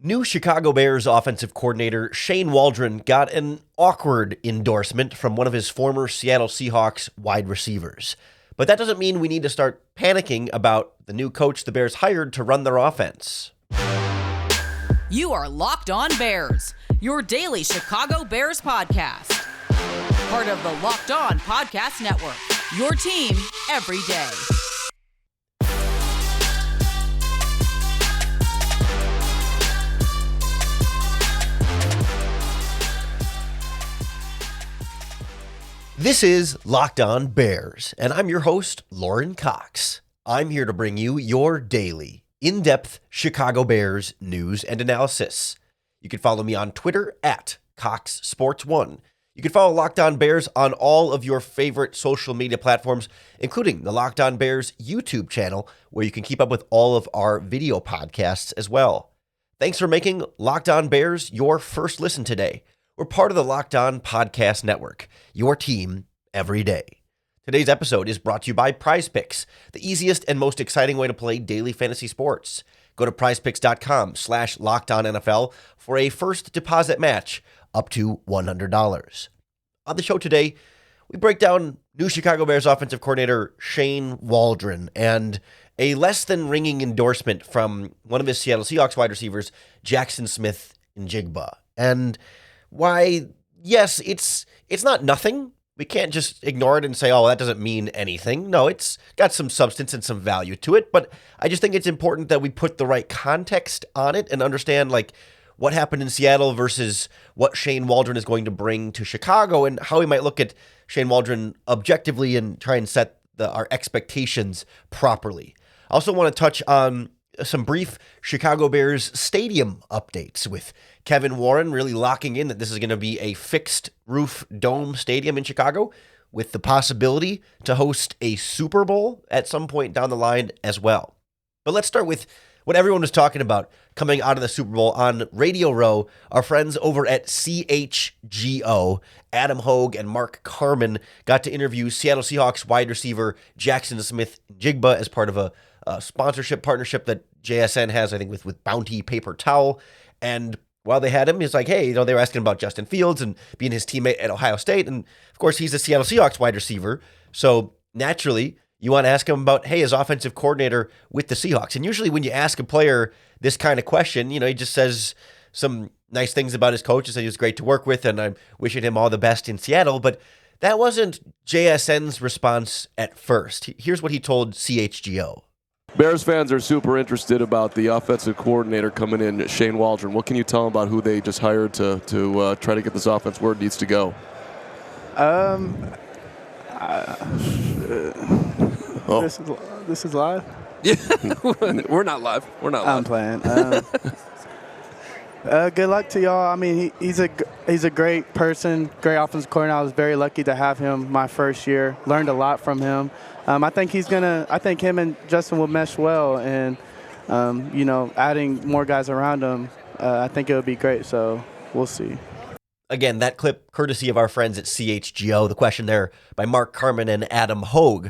New Chicago Bears offensive coordinator Shane Waldron got an awkward endorsement from one of his former Seattle Seahawks wide receivers. But that doesn't mean we need to start panicking about the new coach the Bears hired to run their offense. You are Locked On Bears, your daily Chicago Bears podcast. Part of the Locked On Podcast Network, your team every day. This is Locked On Bears, and I'm your host, Lauren Cox. I'm here to bring you your daily, in-depth Chicago Bears news and analysis. You can follow me on Twitter at CoxSports1. You can follow Locked On Bears on all of your favorite social media platforms, including the Locked On Bears YouTube channel, where you can keep up with all of our video podcasts as well. Thanks for making Locked On Bears your first listen today. We're part of the Locked On Podcast Network, your team every day. Today's episode is brought to you by Prize Picks, the easiest and most exciting way to play daily fantasy sports. Go to prizepicks.com/LockedOnNFL for a first deposit match up to $100. On the show today, we break down new Chicago Bears offensive coordinator Shane Waldron and a less than ringing endorsement from one of his Seattle Seahawks wide receivers, Jaxon Smith-Njigba. And why, yes, it's not nothing. We can't just ignore it and say, oh, that doesn't mean anything. No, it's got some substance and some value to it, but I just think it's important that we put the right context on it and understand, like, what happened in Seattle versus what Shane Waldron is going to bring to Chicago and how we might look at Shane Waldron objectively and try and set our expectations properly. I also want to touch on some brief Chicago Bears stadium updates, with Kevin Warren really locking in that this is going to be a fixed roof dome stadium in Chicago with the possibility to host a Super Bowl at some point down the line as well. But let's start with what everyone was talking about coming out of the Super Bowl on Radio Row. Our friends over at CHGO, Adam Hogue and Mark Carman, got to interview Seattle Seahawks wide receiver Jaxon Smith-Njigba as part of a sponsorship partnership that JSN has, I think, with Bounty Paper Towel. And while they had him, he's like, hey, they were asking about Justin Fields and being his teammate at Ohio State. And of course, he's a Seattle Seahawks wide receiver. So naturally, you want to ask him about, hey, his offensive coordinator with the Seahawks. And usually when you ask a player this kind of question, he just says some nice things about his coach. He said he was great to work with, and I'm wishing him all the best in Seattle. But that wasn't JSN's response at first. Here's what he told CHGO. Bears fans are super interested about the offensive coordinator coming in, Shane Waldron. What can you tell them about who they just hired to try to get this offense where it needs to go? This is live? Yeah, we're not live. I'm playing. Good luck to y'all. I mean, he's a great person, great offensive coordinator. I was very lucky to have him my first year. Learned a lot from him. I think him and Justin will mesh well, and adding more guys around him, I think it would be great. So we'll see. Again, that clip courtesy of our friends at CHGO. The question there by Mark Carman and Adam Hogue,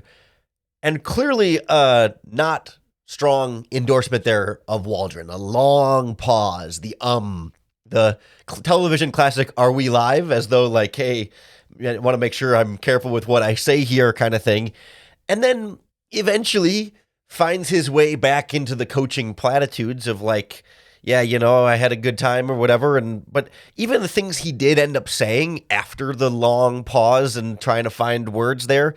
and clearly not strong endorsement there of Waldron. A long pause. The television classic "Are we live?" as though like, hey, I want to make sure I'm careful with what I say here, kind of thing. And then eventually finds his way back into the coaching platitudes of like, yeah, I had a good time or whatever. But even the things he did end up saying after the long pause and trying to find words there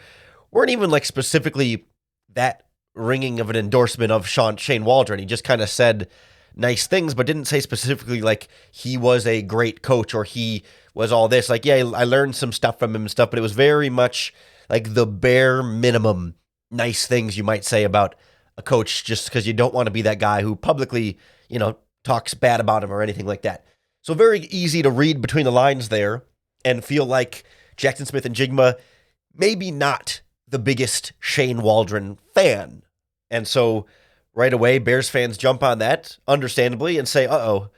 weren't even like specifically that ringing of an endorsement of Shane Waldron. He just kind of said nice things, but didn't say specifically like he was a great coach or he was all this. Like, yeah, I learned some stuff from him and stuff, but it was very much like the bare minimum nice things you might say about a coach just because you don't want to be that guy who publicly, talks bad about him or anything like that. So very easy to read between the lines there and feel like Jaxon Smith-Njigba maybe not the biggest Shane Waldron fan. And so right away, Bears fans jump on that, understandably, and say, uh-oh,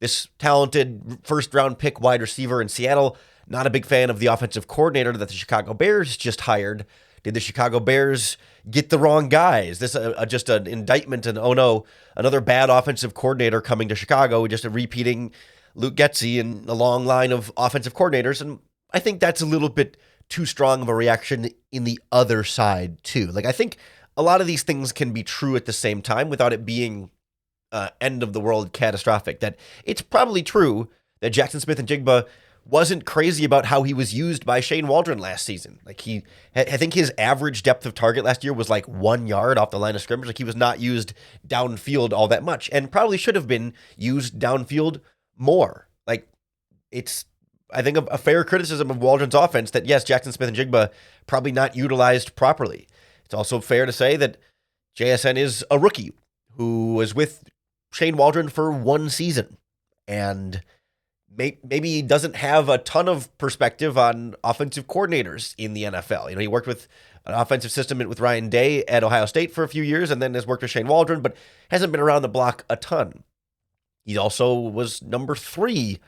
this talented first-round pick wide receiver in Seattle, not a big fan of the offensive coordinator that the Chicago Bears just hired. Did the Chicago Bears get the wrong guy? Is this just an indictment and, oh no, another bad offensive coordinator coming to Chicago, just a repeating Luke Getsy and a long line of offensive coordinators? And I think that's a little bit too strong of a reaction in the other side too. Like, I think a lot of these things can be true at the same time without it being end of the world catastrophic. That it's probably true that Jaxon Smith-Njigba wasn't crazy about how he was used by Shane Waldron last season. Like, I think his average depth of target last year was like 1 yard off the line of scrimmage. Like, he was not used downfield all that much, and probably should have been used downfield more. Like, it's, I think, a fair criticism of Waldron's offense that, yes, Jaxon Smith-Njigba probably not utilized properly. It's also fair to say that JSN is a rookie who was with Shane Waldron for 1 season, and maybe he doesn't have a ton of perspective on offensive coordinators in the NFL. You know, he worked with an offensive system with Ryan Day at Ohio State for a few years, and then has worked with Shane Waldron, but hasn't been around the block a ton. He also was number 3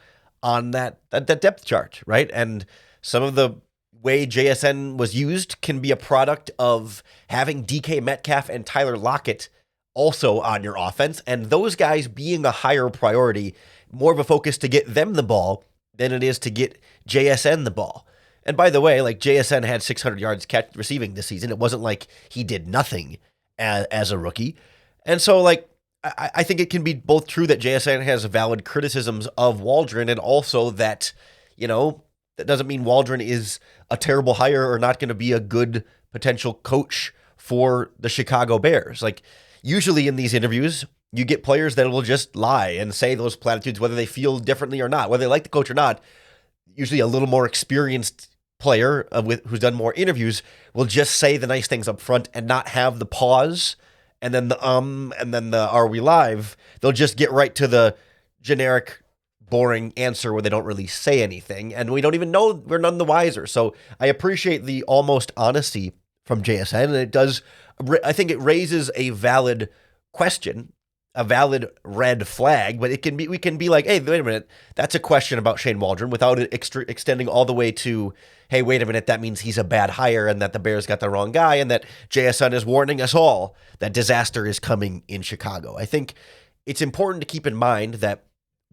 on that depth chart, right? And some of the way JSN was used can be a product of having DK Metcalf and Tyler Lockett also on your offense, and those guys being a higher priority, more of a focus to get them the ball than it is to get JSN the ball. And by the way, like, JSN had 600 yards receiving this season. It wasn't like he did nothing as a rookie. And so, like, I think it can be both true that JSN has valid criticisms of Waldron, and also that, you know, that doesn't mean Waldron is a terrible hire or not going to be a good potential coach for the Chicago Bears. Like, usually in these interviews, you get players that will just lie and say those platitudes, whether they feel differently or not, whether they like the coach or not. Usually a little more experienced player who's done more interviews will just say the nice things up front and not have the pause and then and then the are we live. They'll just get right to the generic, boring answer where they don't really say anything, and we don't even know, we're none the wiser. So I appreciate the almost honesty from JSN, and it does, I think it raises a valid question, a valid red flag, but it can be, we can be like, hey, wait a minute, that's a question about Shane Waldron, without it extending all the way to, hey, wait a minute, that means he's a bad hire and that the Bears got the wrong guy and that JSN is warning us all that disaster is coming in Chicago. I think it's important to keep in mind that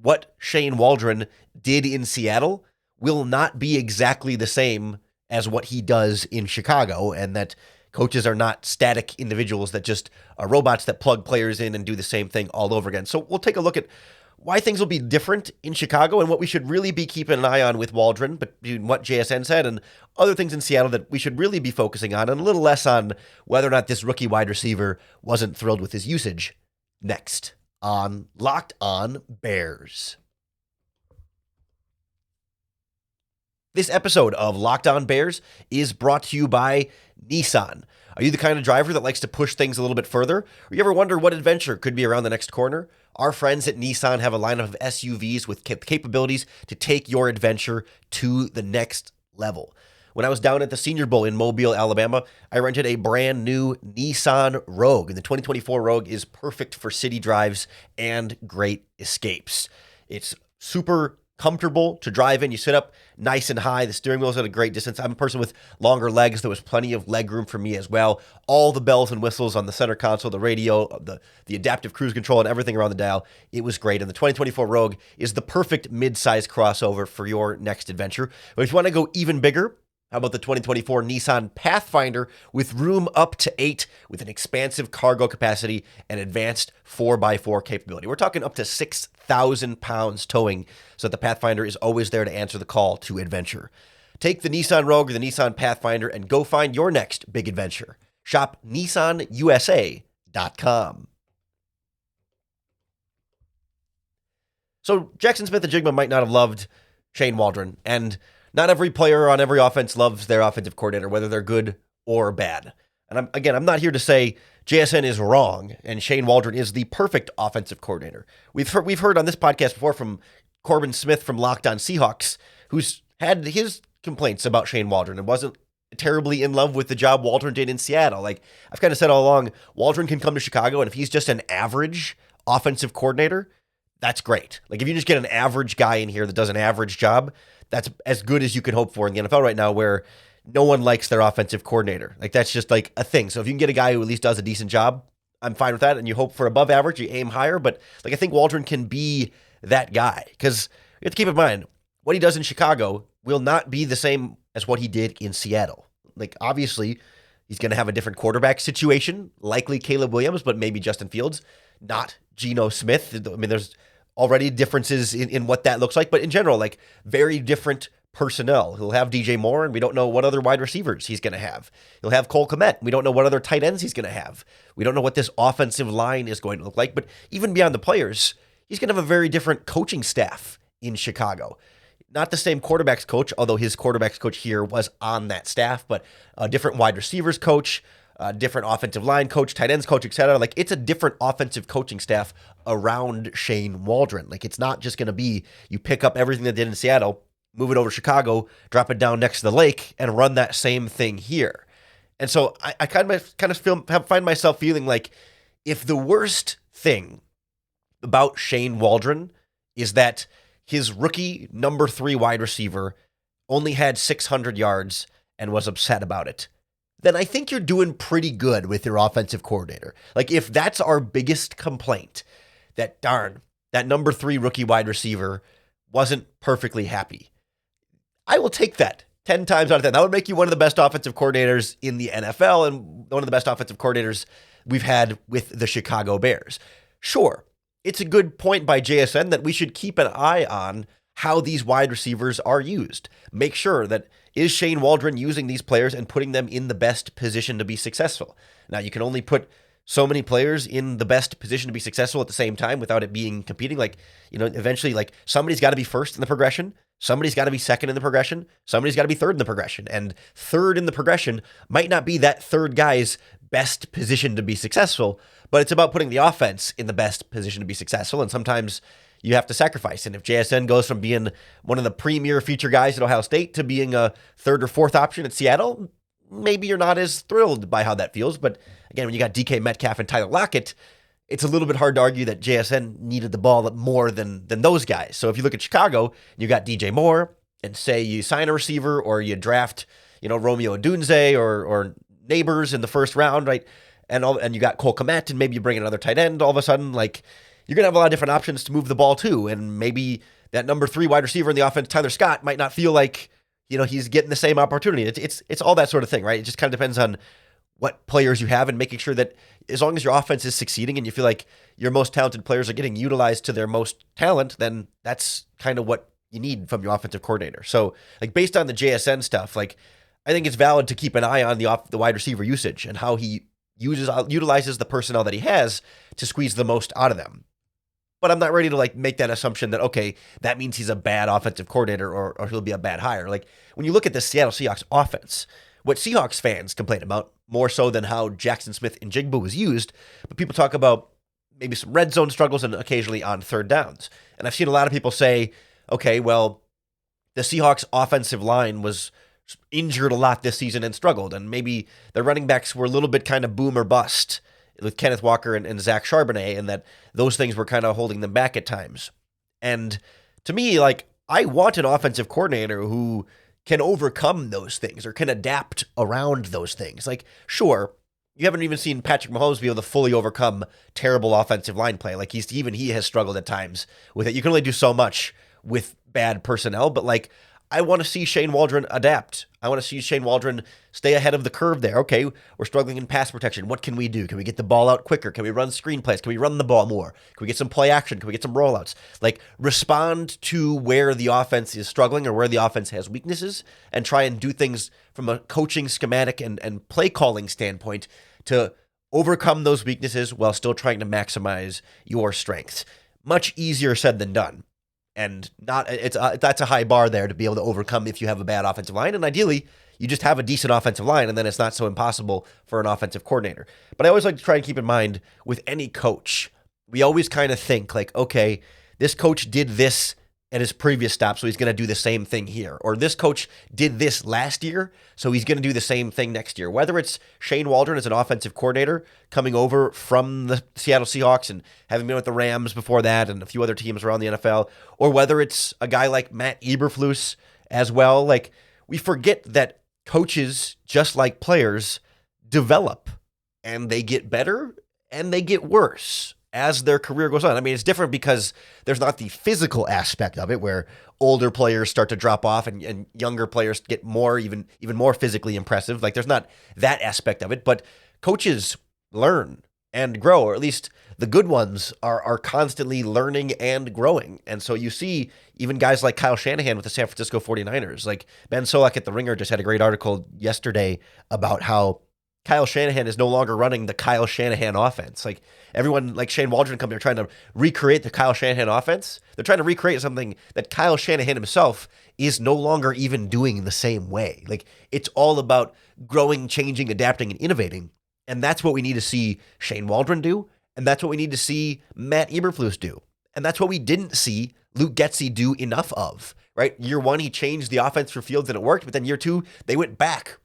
what Shane Waldron did in Seattle will not be exactly the same as what he does in Chicago, and that coaches are not static individuals that just are robots that plug players in and do the same thing all over again. So we'll take a look at why things will be different in Chicago and what we should really be keeping an eye on with Waldron, but what JSN said and other things in Seattle that we should really be focusing on, and a little less on whether or not this rookie wide receiver wasn't thrilled with his usage. Next on Locked On Bears. This episode of Locked On Bears is brought to you by Nissan. Are you the kind of driver that likes to push things a little bit further? Or you ever wonder what adventure could be around the next corner? Our friends at Nissan have a lineup of SUVs with capabilities to take your adventure to the next level. When I was down at the Senior Bowl in Mobile, Alabama, I rented a brand new Nissan Rogue, and the 2024 Rogue is perfect for city drives and great escapes. It's super comfortable to drive in. You sit up nice and high. The steering wheel's at a great distance. I'm a person with longer legs. There was plenty of leg room for me as well. All the bells and whistles on the center console, the radio, the adaptive cruise control, and everything around the dial. It was great. And the 2024 Rogue is the perfect mid-size crossover for your next adventure. But if you want to go even bigger, how about the 2024 Nissan Pathfinder with room up to 8 with an expansive cargo capacity and advanced 4x4 capability? We're talking up to 6,000 pounds towing, so that the Pathfinder is always there to answer the call to adventure. Take the Nissan Rogue or the Nissan Pathfinder and go find your next big adventure. Shop nissanusa.com. So Jaxon Smith-Njigba might not have loved Shane Waldron, and not every player on every offense loves their offensive coordinator, whether they're good or bad. And I'm not here to say JSN is wrong and Shane Waldron is the perfect offensive coordinator. We've heard on this podcast before from Corbin Smith from Locked On Seahawks, who's had his complaints about Shane Waldron and wasn't terribly in love with the job Waldron did in Seattle. Like, I've kind of said all along, Waldron can come to Chicago, and if he's just an average offensive coordinator, that's great. Like, if you just get an average guy in here that does an average job, that's as good as you can hope for in the NFL right now, where no one likes their offensive coordinator. Like, that's just like a thing. So if you can get a guy who at least does a decent job, I'm fine with that. And you hope for above average, you aim higher. But like, I think Waldron can be that guy, because you have to keep in mind what he does in Chicago will not be the same as what he did in Seattle. Like, obviously, he's going to have a different quarterback situation, likely Caleb Williams, but maybe Justin Fields, not Geno Smith. I mean, there's already differences in what that looks like, but in general, like, very different personnel. He'll have DJ Moore, and we don't know what other wide receivers he's going to have. He'll have Cole Kmet. We don't know what other tight ends he's going to have. We don't know what this offensive line is going to look like, but even beyond the players, he's going to have a very different coaching staff in Chicago. Not the same quarterbacks coach, although his quarterbacks coach here was on that staff, but a different wide receivers coach, a different offensive line coach, tight ends coach, etc. Like, it's a different offensive coaching staff around Shane Waldron. Like, it's not just going to be you pick up everything that did in Seattle, move it over to Chicago, drop it down next to the lake, and run that same thing here. And so I kind of find myself feeling like, if the worst thing about Shane Waldron is that his rookie number 3 wide receiver only had 600 yards and was upset about it, then I think you're doing pretty good with your offensive coordinator. Like, if that's our biggest complaint, that darn, that number 3 rookie wide receiver wasn't perfectly happy, I will take that 10 times out of 10. That would make you one of the best offensive coordinators in the NFL and one of the best offensive coordinators we've had with the Chicago Bears. Sure, it's a good point by JSN that we should keep an eye on how these wide receivers are used. Make sure that, is Shane Waldron using these players and putting them in the best position to be successful? Now, you can only put so many players in the best position to be successful at the same time without it being competing. Like, eventually, like, somebody's got to be first in the progression. Somebody's got to be second in the progression. Somebody's got to be third in the progression. And third in the progression might not be that third guy's best position to be successful, but it's about putting the offense in the best position to be successful. And sometimes you have to sacrifice. And if JSN goes from being one of the premier future guys at Ohio State to being a third or fourth option at Seattle, maybe you're not as thrilled by how that feels. But again, when you got DK Metcalf and Tyler Lockett, it's a little bit hard to argue that JSN needed the ball more than those guys. So if you look at Chicago, you got DJ Moore, and say you sign a receiver or you draft, Romeo Odunze or Neighbors in the first round, right? And you got Cole Kmet, and maybe you bring in another tight end. All of a sudden, like, you're gonna have a lot of different options to move the ball too. And maybe that number 3 wide receiver in the offense, Tyler Scott, might not feel like he's getting the same opportunity. It's all that sort of thing, right? It just kind of depends on what players you have and making sure that as long as your offense is succeeding and you feel like your most talented players are getting utilized to their most talent, then that's kind of what you need from your offensive coordinator. So, like, based on the JSN stuff, like, I think it's valid to keep an eye on the wide receiver usage and how he utilizes the personnel that he has to squeeze the most out of them. But I'm not ready to, like, make that assumption that, okay, that means he's a bad offensive coordinator or he'll be a bad hire. Like, when you look at the Seattle Seahawks offense, what Seahawks fans complain about more so than how Jaxon Smith-Njigba was used, but people talk about maybe some red zone struggles and occasionally on third downs. And I've seen a lot of people say, okay, well, the Seahawks offensive line was injured a lot this season and struggled, and maybe the running backs were a little bit kind of boom or bust with Kenneth Walker and Zach Charbonnet, and that those things were kind of holding them back at times. And to me, like, I want an offensive coordinator who can overcome those things or can adapt around those things. Like, sure, you haven't even seen Patrick Mahomes be able to fully overcome terrible offensive line play. Like, he has struggled at times with it. You can only do so much with bad personnel, but, like, I want to see Shane Waldron adapt. I want to see Shane Waldron stay ahead of the curve there. Okay, we're struggling in pass protection. What can we do? Can we get the ball out quicker? Can we run screen plays? Can we run the ball more? Can we get some play action? Can we get some rollouts? Like, respond to where the offense is struggling or where the offense has weaknesses and try and do things from a coaching schematic and play calling standpoint to overcome those weaknesses while still trying to maximize your strengths. Much easier said than done. And that's a high bar there to be able to overcome if you have a bad offensive line. And ideally, you just have a decent offensive line, and then it's not so impossible for an offensive coordinator. But I always like to try and keep in mind with any coach, we always kind of think like, okay, this coach did this at his previous stop, so he's going to do the same thing here. Or this coach did this last year, so he's going to do the same thing next year. Whether it's Shane Waldron as an offensive coordinator coming over from the Seattle Seahawks and having been with the Rams before that and a few other teams around the NFL, or whether it's a guy like Matt Eberflus as well. Like, we forget that coaches, just like players, develop and they get better and they get worse as their career goes on. I mean, it's different because there's not the physical aspect of it where older players start to drop off and younger players get more, even more physically impressive. Like, there's not that aspect of it, but coaches learn and grow, or at least the good ones are constantly learning and growing. And so you see even guys like Kyle Shanahan with the San Francisco 49ers. Like, Ben Solak at The Ringer just had a great article yesterday about how Kyle Shanahan is no longer running the Kyle Shanahan offense. Like, everyone like Shane Waldron come here trying to recreate the Kyle Shanahan offense. They're trying to recreate something that Kyle Shanahan himself is no longer even doing the same way. Like, it's all about growing, changing, adapting, and innovating. And that's what we need to see Shane Waldron do. And that's what we need to see Matt Eberflus do. And that's what we didn't see Luke Getsy do enough of, right? Year one, he changed the offense for Fields and it worked. But then year two, they went back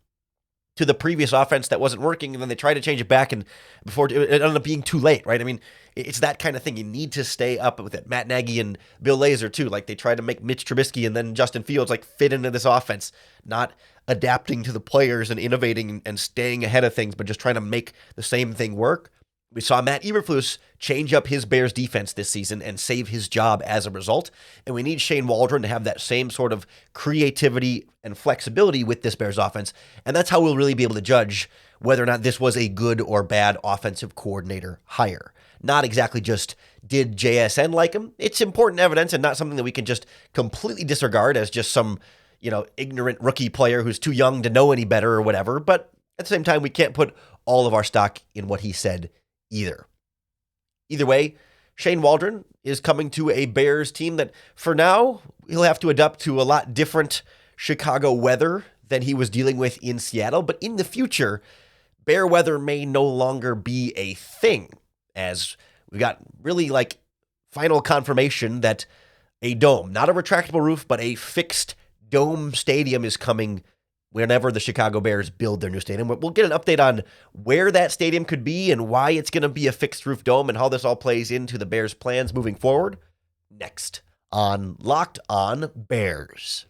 to the previous offense that wasn't working, and then they tried to change it back, and before it ended up being too late, right? I mean, it's that kind of thing. You need to stay up with it. Matt Nagy and Bill Lazor, too. Like, they tried to make Mitch Trubisky and then Justin Fields, like, fit into this offense, not adapting to the players and innovating and staying ahead of things, but just trying to make the same thing work. We saw Matt Eberflus change up his Bears defense this season and save his job as a result. And we need Shane Waldron to have that same sort of creativity and flexibility with this Bears offense. And that's how we'll really be able to judge whether or not this was a good or bad offensive coordinator hire. Not exactly just, did JSN like him? It's important evidence and not something that we can just completely disregard as just some, ignorant rookie player who's too young to know any better or whatever. But at the same time, we can't put all of our stock in what he said either. Either way, Shane Waldron is coming to a Bears team that, for now, he'll have to adapt to a lot different Chicago weather than he was dealing with in Seattle. But in the future, Bear weather may no longer be a thing, as we got really final confirmation that a dome, not a retractable roof, but a fixed dome stadium is coming whenever the Chicago Bears build their new stadium. We'll get an update on where that stadium could be and why it's going to be a fixed roof dome and how this all plays into the Bears' plans moving forward next on Locked On Bears.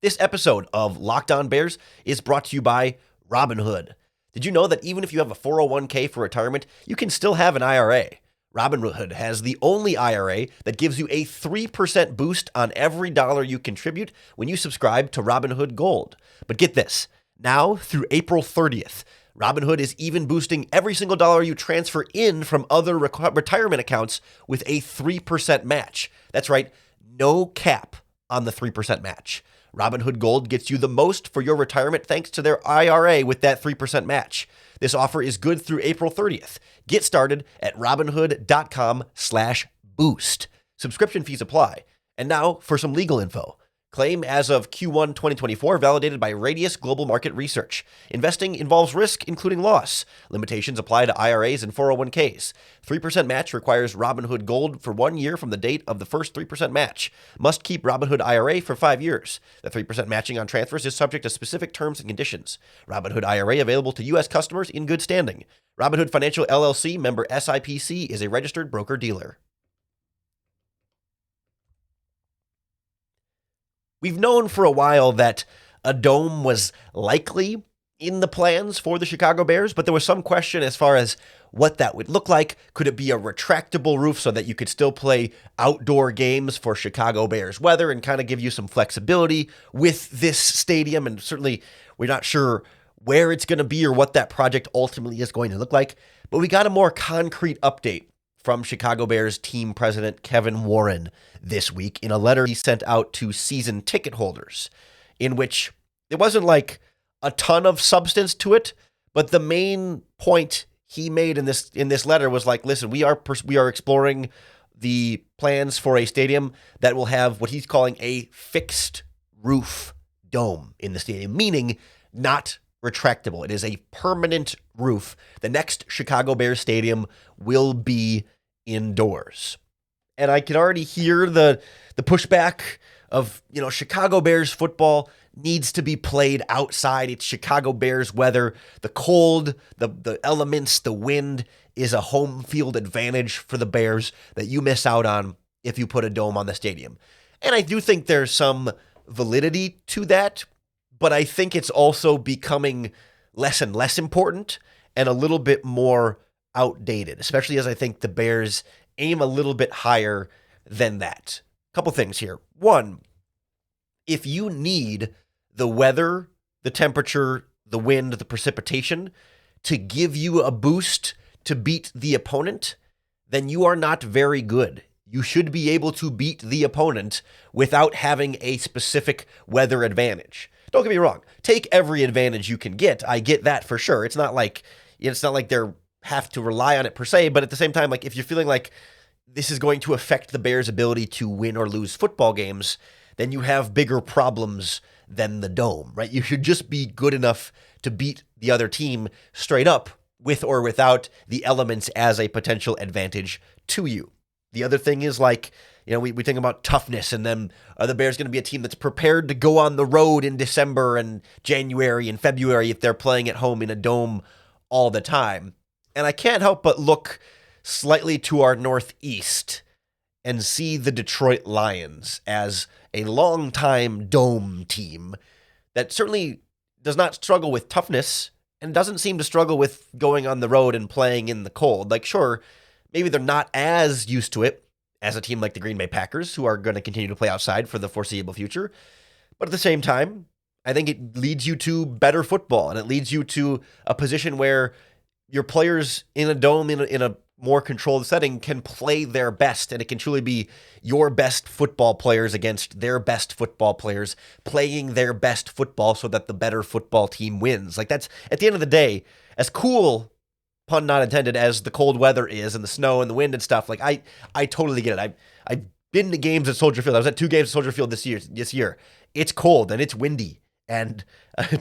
This episode of Locked On Bears is brought to you by Robinhood. Did you know that even if you have a 401k for retirement, you can still have an IRA? Robinhood has the only IRA that gives you a 3% boost on every dollar you contribute when you subscribe to Robinhood Gold. But get this, now through April 30th, Robinhood is even boosting every single dollar you transfer in from other retirement accounts with a 3% match. That's right, no cap on the 3% match. Robinhood Gold gets you the most for your retirement thanks to their IRA with that 3% match. This offer is good through April 30th. Get started at Robinhood.com/boost. Subscription fees apply. And now for some legal info. Claim as of Q1 2024, validated by Radius Global Market Research. Investing involves risk, including loss. Limitations apply to IRAs and 401ks. 3% match requires Robinhood Gold for 1 year from the date of the first 3% match. Must keep Robinhood IRA for 5 years. The 3% matching on transfers is subject to specific terms and conditions. Robinhood IRA available to U.S. customers in good standing. Robinhood Financial LLC, member SIPC, is a registered broker-dealer. We've known for a while that a dome was likely in the plans for the Chicago Bears, but there was some question as far as what that would look like. Could it be a retractable roof so that you could still play outdoor games for Chicago Bears weather and kind of give you some flexibility with this stadium? And certainly we're not sure where it's going to be or what that project ultimately is going to look like, but we got a more concrete update from Chicago Bears team president Kevin Warren this week in a letter he sent out to season ticket holders, in which there wasn't like a ton of substance to it, but the main point he made in this letter was like, listen, we are exploring the plans for a stadium that will have what he's calling a fixed roof dome in the stadium, meaning not retractable. It is a permanent roof. The next Chicago Bears stadium will be indoors. And I can already hear the pushback of, Chicago Bears football needs to be played outside. It's Chicago Bears weather. The cold, the elements, the wind is a home field advantage for the Bears that you miss out on if you put a dome on the stadium. And I do think there's some validity to that, but I think it's also becoming less and less important and a little bit more outdated, especially as I think the Bears aim a little bit higher than that. Couple things here. One, if you need the weather, the temperature, the wind, the precipitation to give you a boost to beat the opponent, then you are not very good. You should be able to beat the opponent without having a specific weather advantage. Don't get me wrong. Take every advantage you can get. I get that for sure. It's not like they're have to rely on it per se, but at the same time, like if you're feeling like this is going to affect the Bears' ability to win or lose football games, then you have bigger problems than the dome, right? You should just be good enough to beat the other team straight up with or without the elements as a potential advantage to you. The other thing is like, we think about toughness, and then are the Bears going to be a team that's prepared to go on the road in December and January and February if they're playing at home in a dome all the time? And I can't help but look slightly to our northeast and see the Detroit Lions as a longtime dome team that certainly does not struggle with toughness and doesn't seem to struggle with going on the road and playing in the cold. Like, sure, maybe they're not as used to it as a team like the Green Bay Packers, who are going to continue to play outside for the foreseeable future. But at the same time, I think it leads you to better football, and it leads you to a position where your players in a dome, in a more controlled setting, can play their best, and it can truly be your best football players against their best football players playing their best football so that the better football team wins. Like, that's, at the end of the day, as cool, pun not intended, as the cold weather is and the snow and the wind and stuff, like I totally get it. I've been to games at Soldier Field. I was at 2 games at Soldier Field this year. It's cold and it's windy. And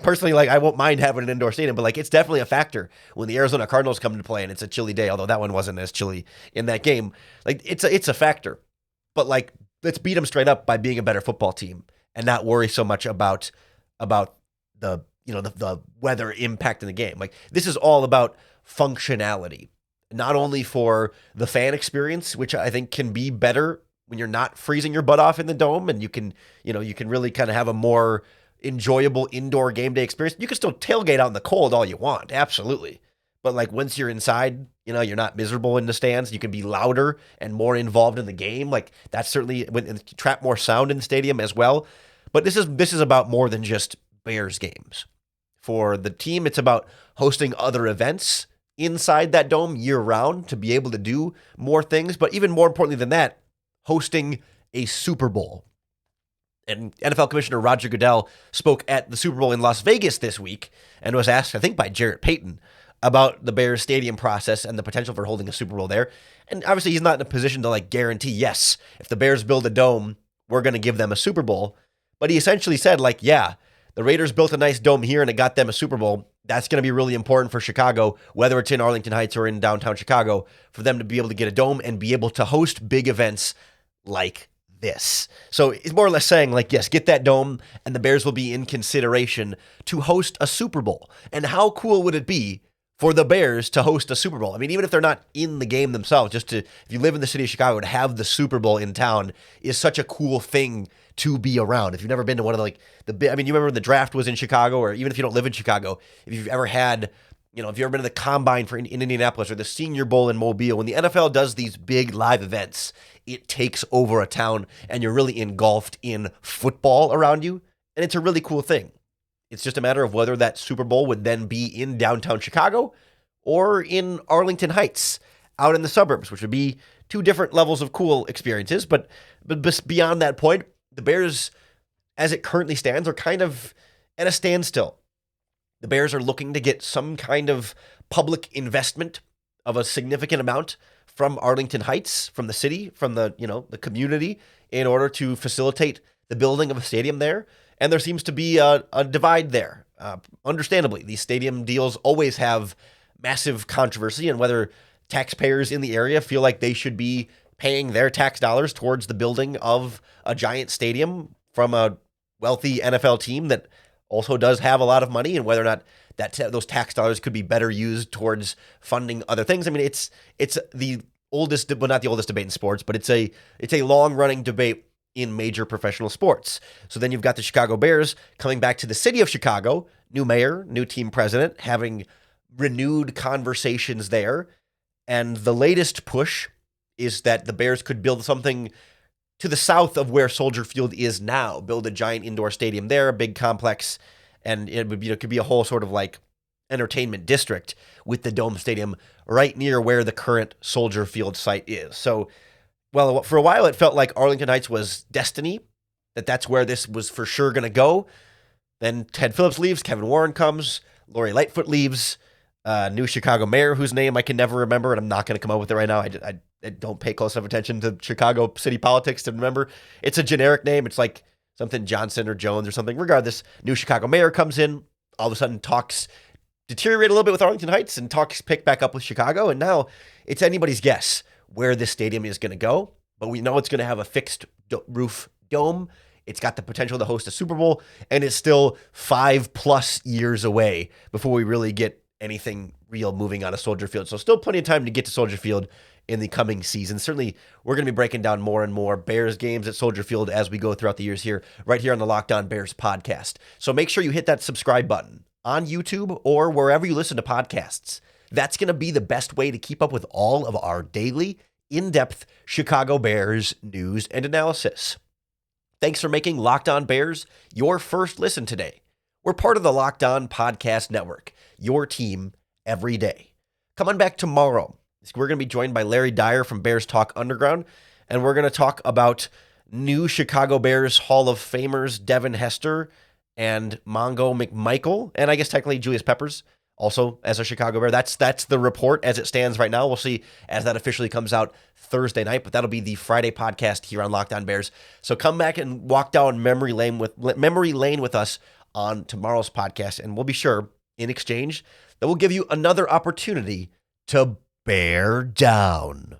personally, like, I won't mind having an indoor stadium, but like, it's definitely a factor when the Arizona Cardinals come to play and it's a chilly day, although that one wasn't as chilly in that game. Like, it's a factor. But like, let's beat them straight up by being a better football team and not worry so much about the weather impact in the game. Like, this is all about functionality, not only for the fan experience, which I think can be better when you're not freezing your butt off in the dome, and you can really kind of have a more enjoyable indoor game day experience. You can still tailgate out in the cold all you want, absolutely. But like, once you're inside, you're not miserable in the stands. You can be louder and more involved in the game. Like, that's certainly trap more sound in the stadium as well. But this is about more than just Bears games. For the team, it's about hosting other events inside that dome year round to be able to do more things. But even more importantly than that, hosting a Super Bowl. And NFL Commissioner Roger Goodell spoke at the Super Bowl in Las Vegas this week and was asked, I think by Jarrett Payton, about the Bears stadium process and the potential for holding a Super Bowl there. And obviously he's not in a position to like guarantee, yes, if the Bears build a dome, we're going to give them a Super Bowl. But he essentially said, like, yeah, the Raiders built a nice dome here and it got them a Super Bowl. That's going to be really important for Chicago, whether it's in Arlington Heights or in downtown Chicago, for them to be able to get a dome and be able to host big events like this. So it's more or less saying, like, yes, get that dome and the Bears will be in consideration to host a Super Bowl. And how cool would it be for the Bears to host a Super Bowl? I mean, even if they're not in the game themselves, just if you live in the city of Chicago, to have the Super Bowl in town is such a cool thing to be around. If you've never been to one of you remember when the draft was in Chicago, or even if you don't live in Chicago, if you've ever had, if you've ever been to the Combine in Indianapolis or the Senior Bowl in Mobile, when the NFL does these big live events, it takes over a town and you're really engulfed in football around you. And it's a really cool thing. It's just a matter of whether that Super Bowl would then be in downtown Chicago or in Arlington Heights out in the suburbs, which would be two different levels of cool experiences. But beyond that point, the Bears, as it currently stands, are kind of at a standstill. The Bears are looking to get some kind of public investment of a significant amount from Arlington Heights, from the city, from the community, in order to facilitate the building of a stadium there. And there seems to be a divide there. Understandably, these stadium deals always have massive controversy, and whether taxpayers in the area feel like they should be paying their tax dollars towards the building of a giant stadium from a wealthy NFL team that also does have a lot of money, and whether or not those tax dollars could be better used towards funding other things. I mean, it's the oldest, well, not the oldest debate in sports, but it's a long running debate in major professional sports. So then you've got the Chicago Bears coming back to the city of Chicago, new mayor, new team president, having renewed conversations there. And the latest push is that the Bears could build something to the south of where Soldier Field is now, build a giant indoor stadium there, a big complex, and it would be, it could be a whole sort of like entertainment district with the Dome Stadium right near where the current Soldier Field site is. So, well, for a while it felt like Arlington Heights was destiny, that's where this was for sure going to go. Then Ted Phillips leaves, Kevin Warren comes, Lori Lightfoot leaves, new Chicago mayor whose name I can never remember, and I'm not going to come up with it right now. I don't pay close enough attention to Chicago city politics to remember. It's a generic name. It's like something Johnson or Jones or something. Regardless, new Chicago mayor comes in. All of a sudden, talks deteriorate a little bit with Arlington Heights and talks pick back up with Chicago. And now it's anybody's guess where this stadium is going to go. But we know it's going to have a fixed roof dome. It's got the potential to host a Super Bowl. And it's still 5+ years away before we really get anything real moving out of Soldier Field. So still plenty of time to get to Soldier Field in the coming season. Certainly, we're going to be breaking down more and more Bears games at Soldier Field as we go throughout the years here, right here on the Locked On Bears podcast. So make sure you hit that subscribe button on YouTube or wherever you listen to podcasts. That's going to be the best way to keep up with all of our daily, in-depth Chicago Bears news and analysis. Thanks for making Locked On Bears your first listen today. We're part of the Locked On Podcast Network, your team every day. Come on back tomorrow. We're going to be joined by Larry Dyer from Bears Talk Underground, and we're going to talk about new Chicago Bears Hall of Famers Devin Hester and Mongo McMichael, and I guess technically Julius Peppers also as a Chicago Bear. That's the report as it stands right now. We'll see as that officially comes out Thursday night, but that'll be the Friday podcast here on Locked On Bears. So come back and walk down memory lane with us on tomorrow's podcast, and we'll be sure in exchange that we'll give you another opportunity to bear down.